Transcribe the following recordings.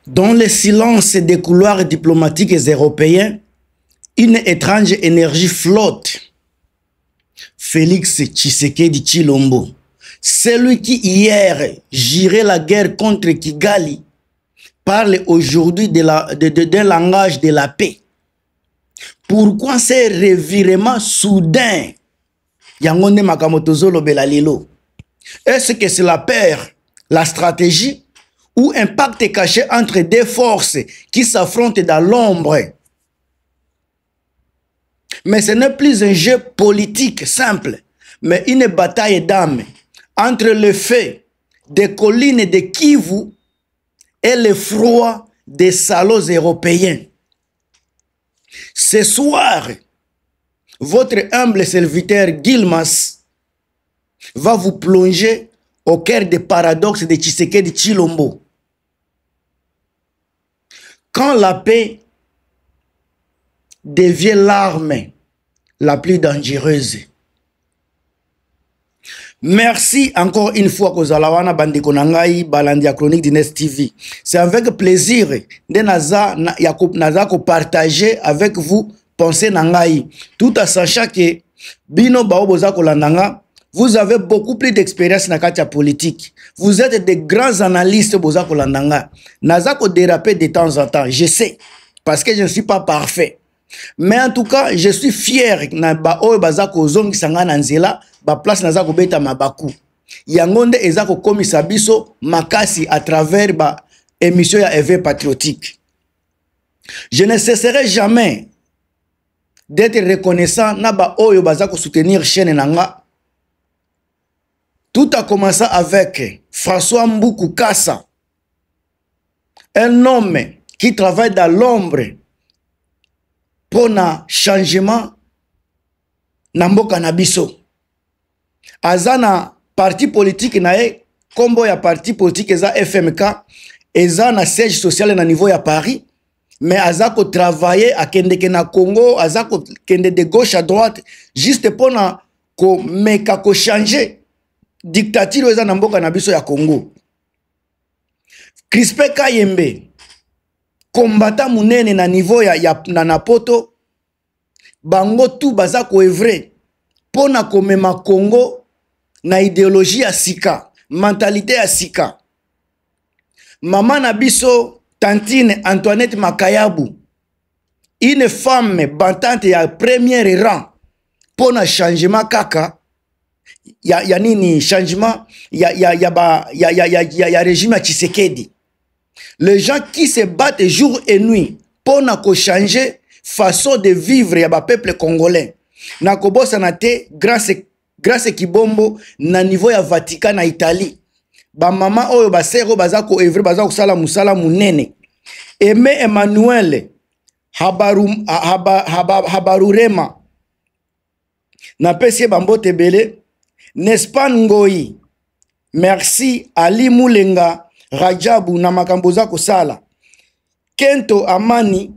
Dans le silence des couloirs diplomatiques européens, une étrange énergie flotte. Félix Tshisekedi Tshilombo, celui qui hier girait la guerre contre Kigali, parle aujourd'hui d'un langage de la paix. Pourquoi ces revirements soudains? Yangonde Makamotozolo Belalilo. Est-ce que c'est la peur, la stratégie ou un pacte caché entre deux forces qui s'affrontent dans l'ombre? Mais ce n'est plus un jeu politique simple, mais une bataille d'âme entre le feu des collines de Kivu et le froid des salauds européens. Ce soir, votre humble serviteur Gilmas va vous plonger au cœur des paradoxes de Tshisekedi Tshilombo. Quand la paix devient l'arme la plus dangereuse. Merci encore une fois que Zalawana Bandeko Nangai Balandia Chronique d'Ines TV. C'est avec plaisir de naza ko partager avec vous pensée Nangai, tout en sachant que Bino Baoboza Kolandanga, vous avez beaucoup plus d'expérience dans la politique. Vous êtes des grands analystes Boza Kolandanga. Naza ko déraper de temps en temps, je sais, parce que je ne suis pas parfait. Mais en tout cas, je suis fier na ba oyo bazako zongi sangana nzela ba place nazako beta mabaku. Yangonde ezako komisa biso makasi à travers ba émission ya éveil patriotique. Je ne cesserai jamais d'être reconnaissant na ba oyo bazako soutenir chaîne nanga. Tout a commencé avec François Mboukou Kassa, un homme qui travaille dans l'ombre pour un changement na mboka na biso. Azana parti politique nae, kombo ya parti politique eza FMK, eza na siège social na niveau ya Paris, mais azako travailler à kendeke na Congo, azako kende de gauche à droite, juste pour na ko meka ko changer dictature eza na mboka na biso ya Congo. Crispin Kayembe, combattant munene na niveau ya na poto, bango tout baza ko evre pona komema Congo na idéologie ya sika, mentalité ya sika. Maman na biso Tantine Antoinette Makayabu, une femme battante ya premier rang pona changement kaka ya nini changement ya régime ya Tshisekedi. Les gens qui se battent jour et nuit pour na changer façon de vivre ya ba peuple congolais. Na kobosa na te grâce Kibombo na niveau ya Vatican na Italie. Ba mama oyo ba sero bazako evre bazako sala musala munene. Aimé Emmanuel Habarurema na pesi bambote bele. Nespan Ngoyi, merci Ali Moulenga Rajabu na makamboza kosala. Kento Amani,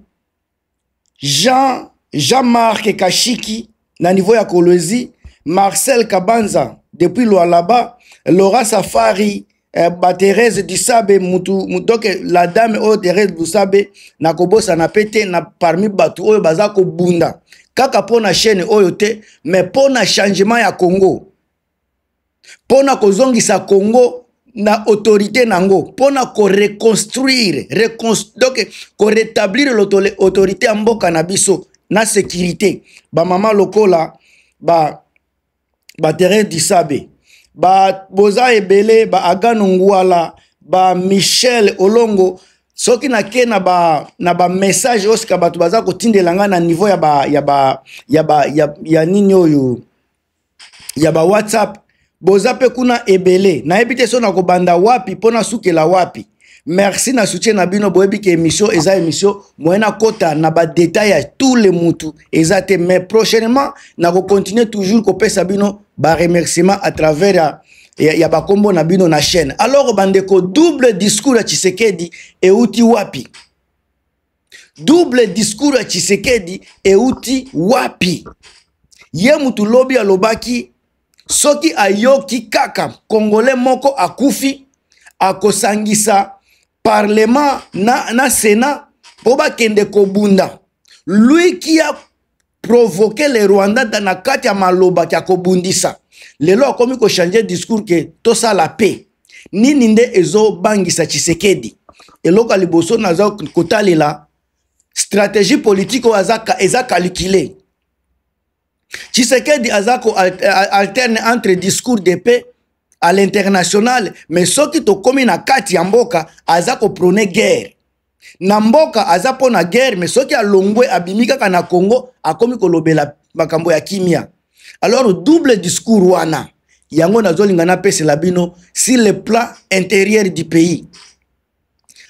Jean-Marc Kashiki na niveau ya Kolwezi, Marcel Kabanza depuis Lualaba, Laura Safari, Thérèse Dusabe donc la dame o Thérèse Dusabe na kobosa na pete na parmi batu oyo bazako bunda. Kaka pona chaîne oyo te, mais pona changement ya Congo. Pona kozongisa Congo na autorité nango, pona ko reconstruire, donc ko rétablir l'autorité en mboka na biso na sécurité. Ba mama lokola ba Thérèse Dusabe, ba Boza Ebele, ba Agano Ngwala, ba Michel Olongo, soki na ke na ba message osika batu baza ko tindelanga na niveau ya nini oyo ya ba WhatsApp. Boza pe kuna ebele na ebite so na ko banda wapi pona sukela wapi. Merci na soutien na bino boyebi ke émission eza émission moyena kota na ba détail ya tous les mutu ezate, mais prochainement na ko continuer toujours ko pesa bino ba remerciement à travers ya ba kombo na bino na chaîne. Alors bandeko, double discours ya Tshisekedi e uti wapi? Double discours ya Tshisekedi e uti wapi? Ye mutu lobi alobaki soki ayoki kaka Congolais moko akufi akosangisa parlement na Sénat pour bakende kobunda. Lui qui a provoqué les Rwandais dans la carte ya maloba qui a kobundisa. Lelo akomi ko changer discours que tout ça la paix. Nini nde ezo bangisa Tshisekedi. Eloko liboso naza kotalela stratégie politique eza calculée. Tshisekedi azako alterne entre discours de paix à l'international, mais ceux qui to komi na kati ya mboka azako prôner guerre. Na mboka azapo na guerre, mais ceux qui a longwe abimika kana Congo akomi kolobela makambo ya kimia. Alors double discours wana yango nazolinga na pese labino sur le plan intérieur du pays.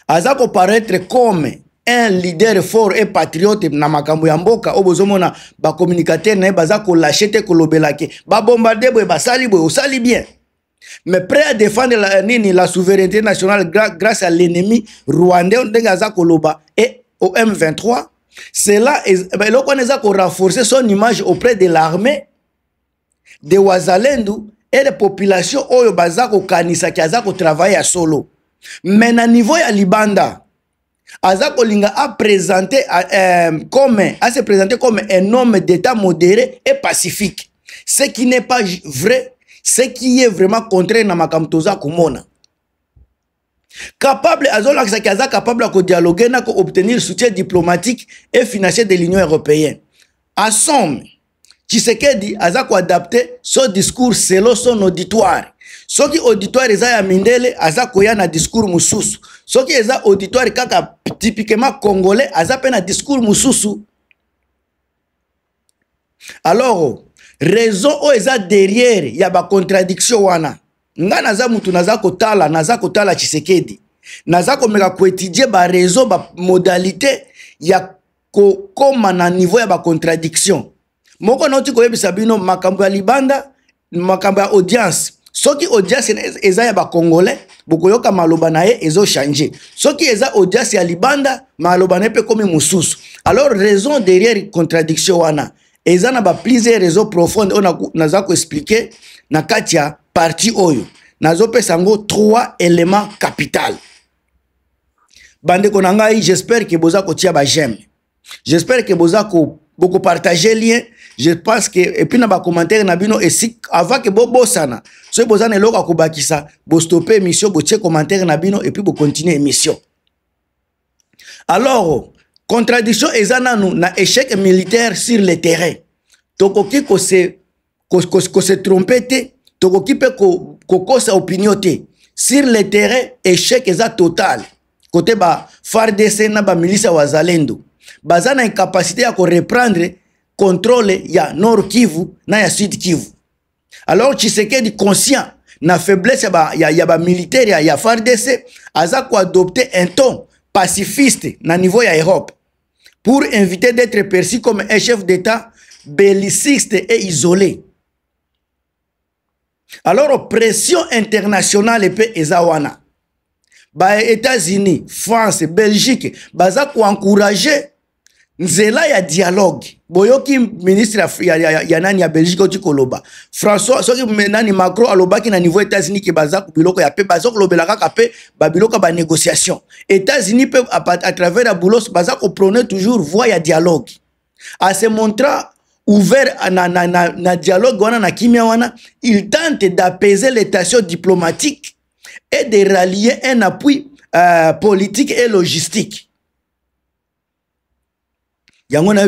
Azako paraître comme un leader fort et patriote na makambo ya mboka obozomona ba communicateur na bazako lâcher kolobelake ba bombarder boy basali boy osali bien, mais prêt à défendre la souveraineté nationale grâce à l'ennemi rwandais ndenge azako loba et au M23. Cela est renforcer son image auprès de l'armée de Wazalendo et les populations oyo bazako kanisa ki azako travailler à solo. Mais na niveau ya Libanda azako linga a présenté se présenter comme un homme d'état modéré et pacifique, ce qui n'est pas vrai, ce qui est vraiment contraire na makamtoza kumona. Capable capable de dialoguer na obtenir soutien diplomatique et financier de l'Union européenne. En somme, Tshisekedi azako adapter son discours selon son auditoire. Ce qui auditoire eza ya mindele azako ya na discours mususu. Ce qui eza auditoire kaka typiquement congolais azape na discours mususu. Alors, raison o eza derrière ya ba contradiction wana. Nga naza mutu naza kotala Tshisekedi. Naza komeka koétudier ba raison ba modalité ya koma na niveau ya ba contradiction. Moko noti koyebisa bino makambo ya Libanda, makambo ya audience. Soki audience eza ya ba congolais, bokoyoka maloba na ye ezo changer. Soki eza audience ya Libanda, maloba na pe komi mususu. Alors raison derrière contradiction wana. Eza na ba plusieurs raisons profondes on naza ko expliquer na kati ya parti oyo. Nazo pesa ngo 3 éléments capitaux. Bande konangai, j'espère que boza ko tia ba j'aime. J'espère que boza ko beaucoup partager lien. Je pense que et puis na ba commentaire na bino et si avant que bobo sana so bozana eloko akobakisa bo stopper émission bo tie commentaire na bino et puis bo continuer émission. Alors contradiction ezana nous na échec militaire sur le terrain. Tokoki ko se tromper te, tokoki pe ko kosa opinion te. Sur le terrain échec eza total. Côté ba FARDC na ba milice wazalendo. Bazana incapacité à reprendre contrôle ya Nord Kivu na ya Sud Kivu. Alors Tshisekedi conscient na faiblesse ya ba militaire ya FARDC aza ko adopter un ton pacifiste na niveau ya Europe pour éviter d'être perçu comme un chef d'État belliciste et isolé. Alors pression internationale pe ezawana. Ba États-Unis, France, Belgique baza ko encourager nzela ya dialogue. Boyoki ministre ya nani ya Belgique oti koloba. François soki nani Macron alobaki na niveau États-Unis ke baza ku biloko ya pe baza ko lobela kaka pe ba biloko ba négociation. États-Unis pe à travers la boulos baza ko prôner toujours voie ya dialogue. À se montrant ouvert na dialogue wana na kimia wana, il tente d'apaiser les tensions diplomatiques et de rallier un appui politique et logistique. Yango na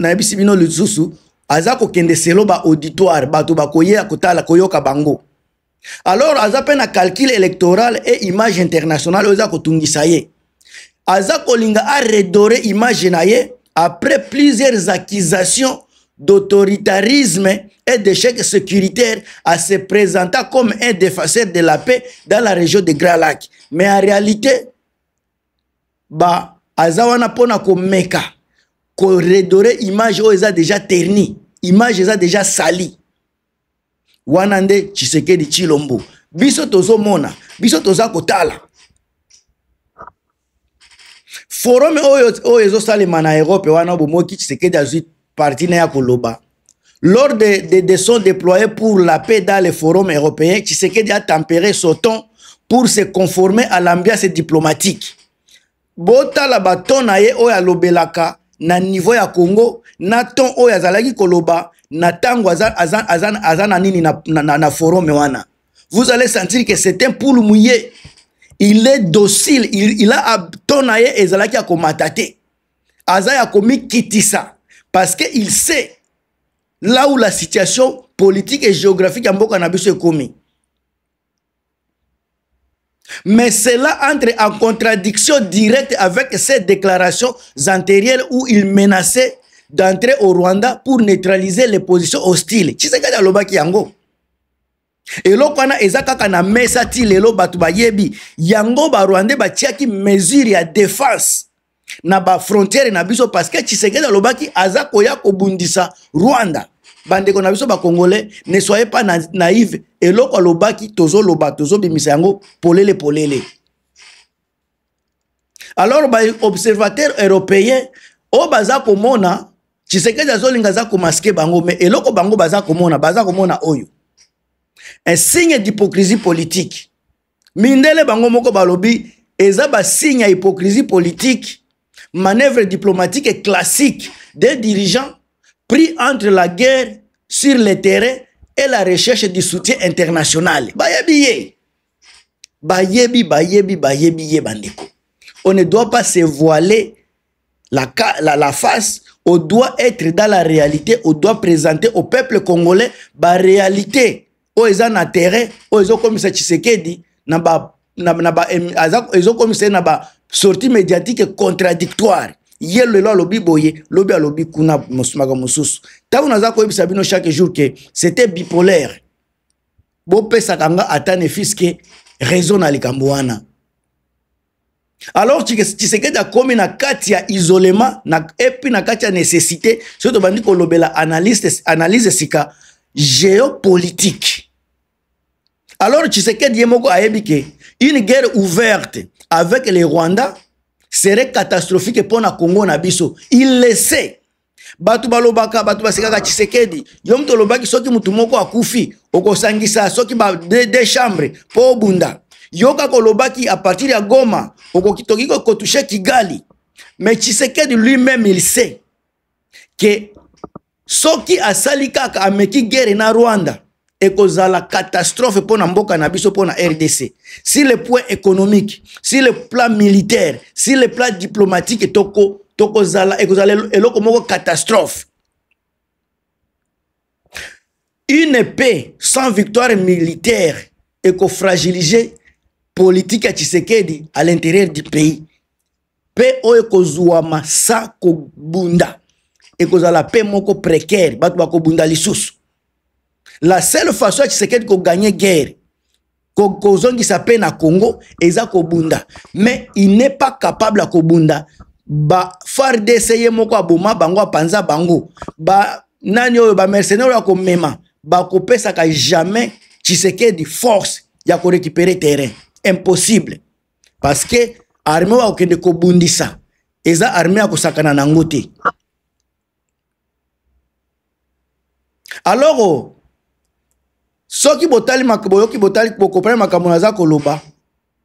yebisi bino lisusu azako kende selo ba auditoire bato bakoye akotala koyoka bango. Alors azape na calcul électoral et image internationale oza kotungisa ye. Azako linga a redorer image na ye après plusieurs accusations d'autoritarisme et d'échec sécuritaire à se présenter comme un défenseur de la paix dans la région de Grand Lac. Mais en réalité, azawana pona ko meka ko redorer image o eza déjà terni, image eza déjà sali. Wanande Tshisekedi Tshilombo. Biso tozo mona, biso toza kotala. Forum o ezo salema na Europe wana bomoki Tshisekedi azui parti na ya koloba. Lors des sons déployés pour la paix dans les forums européens, Tshisekedi a tempéré son ton pour se conformer à l'ambiance diplomatique. Bota la baton na ye oya lobelaka na niveau ya Congo, na ton oya zalaki koloba, na tango azana nini na forum wana. Vous allez sentir que c'est un poule mouillé. Il est docile, il a ton na ye ezalaki akomatate. Azaya komi kitisa. Parce qu'il sait là où la situation politique et géographique en Mboka na biso est commis. Mais cela entre en contradiction directe avec ces déclarations antérieures où il menaçait d'entrer au Rwanda pour neutraliser les positions hostiles. Tshisekedi alobaki yango. Eloko wana eza kaka na mesa ti lelo batu bayebi yango ba Rwanda batiaki mesure ya défense na ba frontière na biso parce que Tshisekedi alobaki aza koya kobundisa Rwanda. Bandeko na biso ba Congolais, ne soyez pas naïve. Eloko alobaki tozo loba tozo bimisa yango polele. Alors ba observateurs européens o baza komona Tshisekedi azolinga za ko masquer bango mais eloko bango baza komona oyo. Un signe d'hypocrisie politique. Mindele bango moko balobi eza ba signe ya hypocrisie politique, manœuvre diplomatique et classique des dirigeants pris entre la guerre sur le terrain et la recherche du soutien international. Bayebi bandeko. On ne doit pas se voiler la face. On doit être dans la réalité. On doit présenter au peuple congolais la réalité. Ils ont un terrain, ils ont comme ça Tshisekedi, ils ont comme ça na sortie médiatique contradictoire. Hier le lobby boye, lobby kuna musmaga mususu. Tabu naza ko ebisa bino chaque jour que c'était bipolaire. Bo pesa kanga atane fiske raison na likambo wana. Alors Tshisekedi a komi na kati ya isolement na epi na kati ya nécessité, surtout bandi ko lobela analyse sika géopolitique. Alors Tshisekedi yemoko ayebi ke une guerre ouverte avec les Rwandais serait catastrophique pour na Congo na biso. Il le sait. Batu balobaka batu basekaka Tshisekedi. Yom to lobaki soki mutu moko akufi okosangisa soki ba de chambre po bunda. Yoka kolobaki à partir ya Goma okokitoki ko toucher Kigali. Mais Tshisekedi lui-même il sait que soki asali kaka ameki guerre na Rwanda et la catastrophe pour Mboka na biso pour na RDC. Si le point économique, si le plan militaire, si le plan diplomatique toko zala et eloko moko catastrophe. Une paix sans victoire militaire et fragiliser politique à Tshisekedi à l'intérieur du pays. Paix o ekozouama sa ko bunda et la paix moko précaire batu bako bunda lisusu. La seule façon à Tshisekedi de gagner guerre, que sa paix na Congo, eza kobunda. Mais il n'est pas capable de kobunda. Ba FARDC moko aboma bango panza bango. Ba nanyo ba mercenaire ya komema. Ba kopesa ka jamais Tshisekedi force ya ko récupérer terrain. Impossible. Parce que armée wa okende kobundisa. Eza armée ya kosakana na ngote. Alors soki botali makoboyoki botali bokopana makambo naza koloba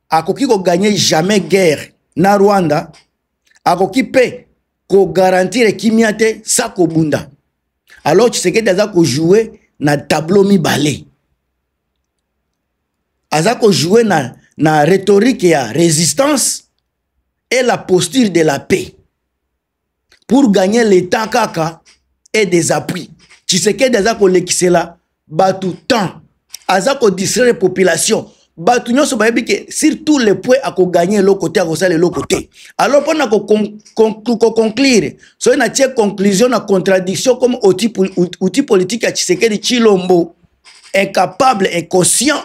akoki ko gagner jamais guerre na Rwanda akoki pe ko garantir kimia te sa ko bunda. Alors Tshisekedi aza ko jouer na tableau mibale. Aza ko jouer na rhétorique ya résistance et la posture de la paix pour gagner le temps kaka et des appuis. Tshisekedi aza ko lekisela batu temps azako distraire population batu nyonso bayebi ke sur tous les points ako gagner le côté ako sala le côté. Alors pour na conclure so na tie conclusion na contradiction comme outil politique à Tshisekedi Chilombo incapable inconscient.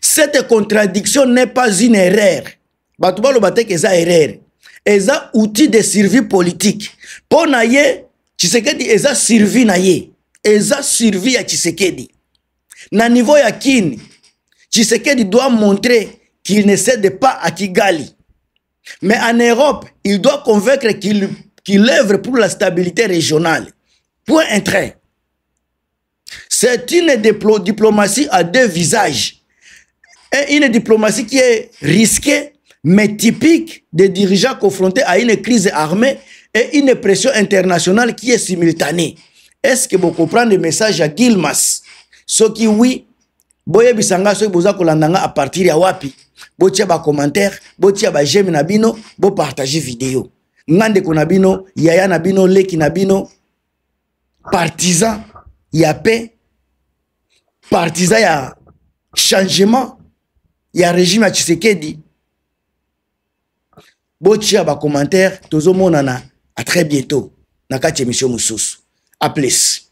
Cette contradiction n'est pas une erreur. Batu balo bate ke za erreur. Eza outil de survie politique. Pour na ye Tshisekedi eza survie na ye. Eza survie à Tshisekedi. Na niveau ya Kini, Tshisekedi doit montrer qu'il ne cède pas à Kigali. Mais en Europe, il doit convaincre qu'il œuvre pour la stabilité régionale. Point un trait. C'est une diplomatie à deux visages. Et une diplomatie qui est risquée, mais typique des dirigeants confrontés à une crise armée et une pression internationale qui est simultanée. Est-ce que vous comprenez le message à Gilmas? Ce qui oui, boye bisanga so boza kolandanga à partir ya wapi? Botia ba commentaire, botia ba j'aime na bino, bo partager vidéo. Ngande ko na bino, yaya na bino, leki na bino, partisan ya paix, partisan ya changement, ya régime à Tshisekedi. Botia ba commentaire, tozo monana, à très bientôt. Nakati émission Moussous. A plus.